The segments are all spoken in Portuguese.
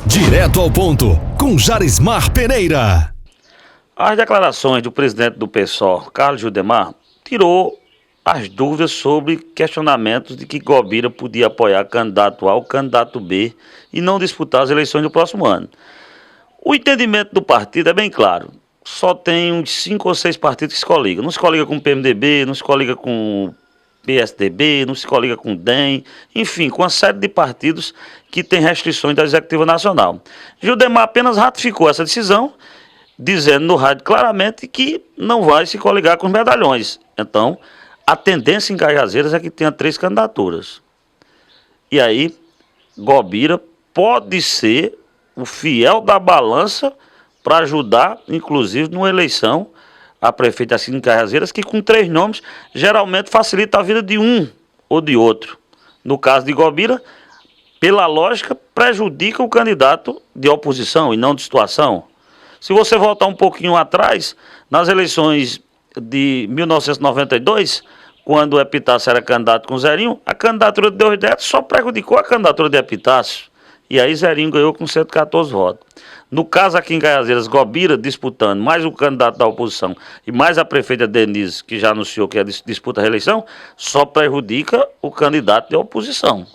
Direto ao ponto, com Jarismar Pereira. As declarações do presidente do PSOL, Carlos Judemar, tirou as dúvidas sobre questionamentos de que Guabira podia apoiar candidato A ou candidato B e não disputar as eleições do próximo ano. O entendimento do partido é bem claro. Só tem uns 5 ou 6 partidos que se coligam. Não se coliga com o PMDB, não se coliga com o PSDB, não se coliga com o DEM, enfim, com uma série de partidos que têm restrições da Executiva Nacional. Judemar apenas ratificou essa decisão, dizendo no rádio claramente que não vai se coligar com os medalhões. Então, a tendência em Cajazeiras é que tenha 3 candidaturas. E aí, Guabira pode ser o fiel da balança para ajudar, inclusive, numa eleição a prefeita assim em Cajazeiras, que com 3 nomes geralmente facilita a vida de um ou de outro. No caso de Guabira, pela lógica, prejudica o candidato de oposição e não de situação. Se você voltar um pouquinho atrás, nas eleições de 1992, quando o Epitácio era candidato com Zerinho, a candidatura de Deusdedito só prejudicou a candidatura de Epitácio. E aí Zerinho ganhou com 114 votos. No caso aqui em Cajazeiras, Guabira disputando, mais o candidato da oposição e mais a prefeita Denise, que já anunciou que disputa a reeleição, só prejudica o candidato de oposição.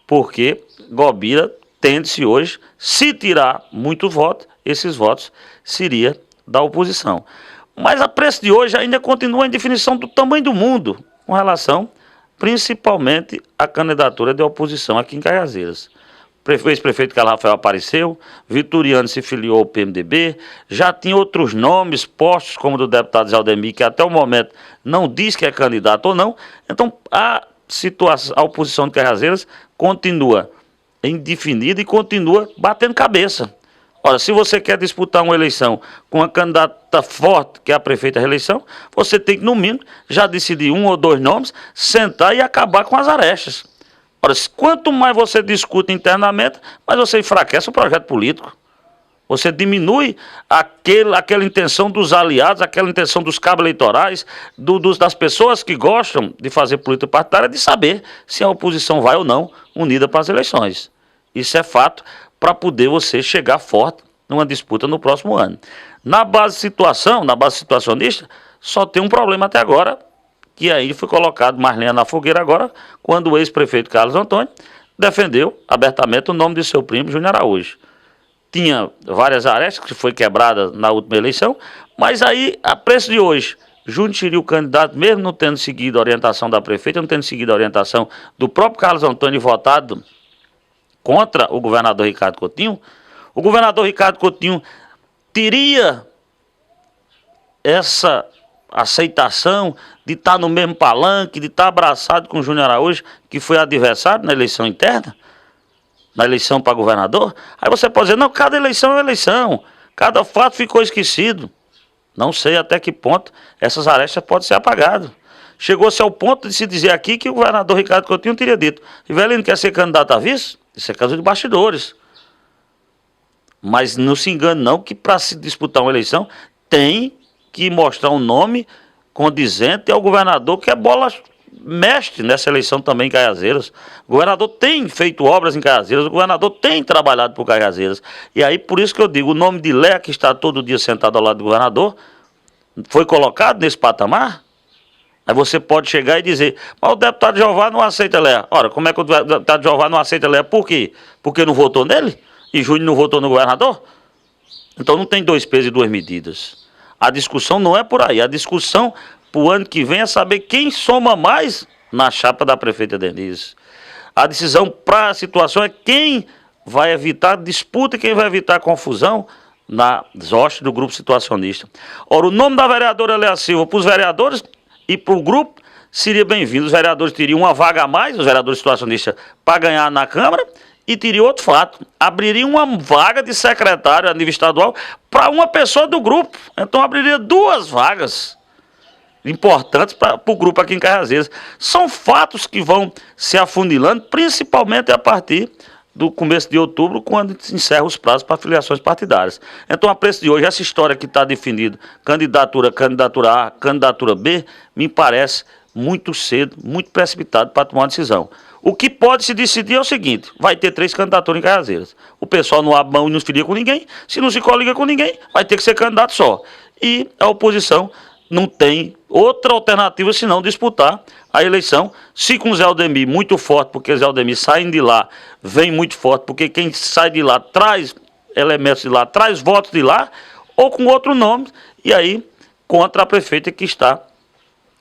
Porque Guabira tende-se hoje, se tirar muito voto, esses votos seria da oposição. Mas a preço de hoje ainda continua em definição do tamanho do mundo, com relação principalmente à candidatura de oposição aqui em Cajazeiras. O ex-prefeito Carlos Rafael apareceu, Vitoriano se filiou ao PMDB, já tinha outros nomes postos, como o do deputado Zaldemir, que até o momento não diz que é candidato ou não. Então, a oposição de Cajazeiras continua indefinida e continua batendo cabeça. Ora, se você quer disputar uma eleição com uma candidata forte, que é a prefeita reeleição, você tem que, no mínimo, já decidir 1 ou 2 nomes, sentar e acabar com as arestas. Ora, quanto mais você discute internamente, mais você enfraquece o projeto político. Você diminui aquela intenção dos aliados, aquela intenção dos cabos eleitorais, das pessoas que gostam de fazer política partidária, de saber se a oposição vai ou não unida para as eleições. Isso é fato para poder você chegar forte numa disputa no próximo ano. Na base situacionista, só tem um problema até agora, que aí foi colocado mais lenha na fogueira agora, quando o ex-prefeito Carlos Antônio defendeu abertamente o nome de seu primo, Júnior Araújo. Tinha várias arestas que foi quebrada na última eleição, mas aí, a preço de hoje, Júnior seria o candidato, mesmo não tendo seguido a orientação da prefeita, não tendo seguido a orientação do próprio Carlos Antônio e votado contra o governador Ricardo Coutinho. O governador Ricardo Coutinho teria essa aceitação de estar no mesmo palanque, de estar abraçado com o Júnior Araújo, que foi adversário na eleição interna, na eleição para governador. Aí você pode dizer, não, cada eleição é eleição, cada fato ficou esquecido. Não sei até que ponto essas arestas podem ser apagadas. Chegou-se ao ponto de se dizer aqui que o governador Ricardo Coutinho teria dito: Rivelino quer ser candidato a vice? Isso é caso de bastidores. Mas não se engane não, que para se disputar uma eleição tem que mostrar um nome condizente ao governador, que é bola mestre nessa eleição também em Cajazeiras. O governador tem feito obras em Cajazeiras, o governador tem trabalhado por Cajazeiras. E aí, por isso que eu digo, o nome de Léa, que está todo dia sentado ao lado do governador, foi colocado nesse patamar. Aí você pode chegar e dizer, mas o deputado Jeová não aceita Léa. Ora, como é que o deputado Jeová não aceita Léa? Por quê? Porque não votou nele? E Júnior não votou no governador? Então não tem 2 pesos e 2 medidas. A discussão não é por aí. A discussão para o ano que vem é saber quem soma mais na chapa da prefeita Denise. A decisão para a situação é quem vai evitar disputa e quem vai evitar confusão nas hostes do grupo situacionista. Ora, o nome da vereadora Léa Silva para os vereadores e para o grupo seria bem-vindo. Os vereadores teriam uma vaga a mais, os vereadores situacionistas, para ganhar na Câmara. E teria outro fato, abriria uma vaga de secretário a nível estadual para uma pessoa do grupo. Então abriria 2 vagas importantes para o grupo aqui em Cajazeiras. São fatos que vão se afunilando, principalmente a partir do começo de outubro, quando se encerra os prazos para filiações partidárias. Então, a preço de hoje, essa história que está definida, candidatura A, candidatura B, me parece muito cedo, muito precipitado para tomar uma decisão. O que pode se decidir é o seguinte: vai ter 3 candidaturas em Cajazeiras. O pessoal não abre mão e não se filia com ninguém. Se não se coliga com ninguém, vai ter que ser candidato só. E a oposição não tem outra alternativa senão disputar a eleição. Se com Zé Aldemir muito forte, porque Zé Aldemir saindo de lá, vem muito forte, porque quem sai de lá traz elementos de lá, traz votos de lá, ou com outro nome, e aí contra a prefeita que está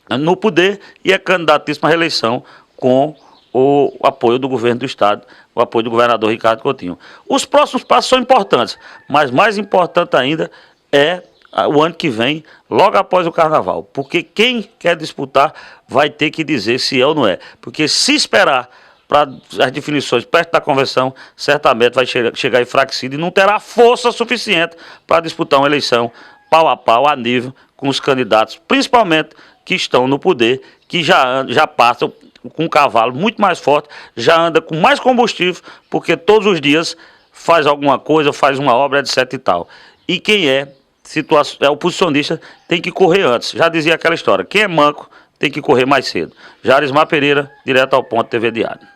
no poder e é candidatíssima à reeleição com o apoio do governo do estado, o apoio do governador Ricardo Coutinho. Os próximos passos são importantes, mas mais importante ainda é o ano que vem, logo após o carnaval, porque quem quer disputar vai ter que dizer se é ou não é, porque se esperar para as definições perto da convenção, certamente vai chegar enfraquecido e não terá força suficiente para disputar uma eleição pau a pau, a nível, com os candidatos, principalmente que estão no poder, que já passam com um cavalo muito mais forte, já anda com mais combustível, porque todos os dias faz alguma coisa, faz uma obra, etc e tal. E quem é oposicionista tem que correr antes. Já dizia aquela história, quem é manco tem que correr mais cedo. Jarismar Pereira, direto ao ponto, TV Diário.